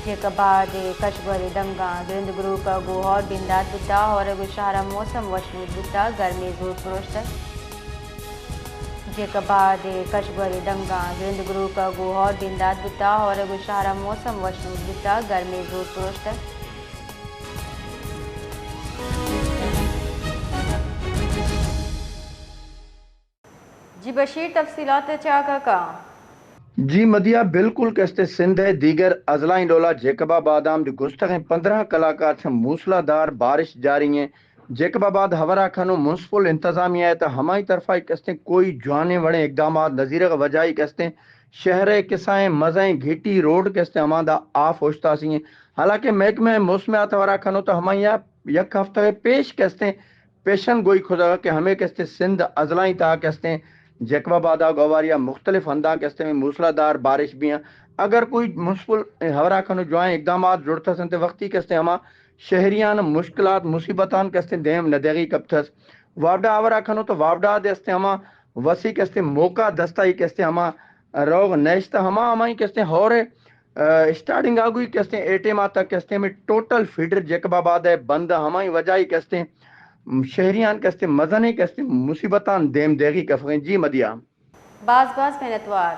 جیکباد کشبری دمگا گرند گروہ کا گو اور بنداد بتا اور گشارہ موسم وشنود بتا گرمی زور پروشتر جیکباد کشبری دمگا گرند گروہ کا گو اور بنداد بتا اور گشارہ موسم وشنود بتا گرمی زور پروشتر جی بشیر تفصیلات چاکا کا جی مدیہ بالکل کہتے سندھ ہے دیگر اضلاع ڈولا جیکب آباد آمد گستگیں 15 کلاکار سے موسلا دار بارش جاری ہیں جیکب آباد ہورا کھنو منسپل انتظامیہ ہے تو ہماری طرف کہتے کوئی جوانے وڑے اقدامات نظیر وجائی کہتے شہر کسائیں مزیں گھٹی روڈ کہتے ہمارا آف ہوشتا سی ہیں حالانکہ محکمہ موسمیات ہورا کھنو تو ہمیں یک ہفتہ پیش کہتے پیشن گوئی خدا کہ ہمیں کہتے سندھ اضلاع تا کہتے جیکب آباد گواریا مختلف انداز کہتے ہیں موسلا دار بارش بھی ہیں اگر کوئی منسپل ہورا کھنو جوائیں اقدامات جڑتا سنتے وقتی کہتے ہما شہریان مشکلات مصیبتان کہتے دیم ندیگی کبتس وابڈا آورا کھنو تو وابڈا دستے ہما وسیع کہتے موقع دستائی کہتے ہما روغ نیشتہ ہمیں کہتے ہورے اسٹارٹنگ آگوئی کہتے ہیں 8 ماہ تک کہتے ہیں ٹوٹل فیڈر جیکب آباد ہے بند ہمیں وجائی کہتے ہیں شہریان کہتے مزنے کہتے مصیبتان دیم دیگی کفغیں جی مدیہ باز محنتوار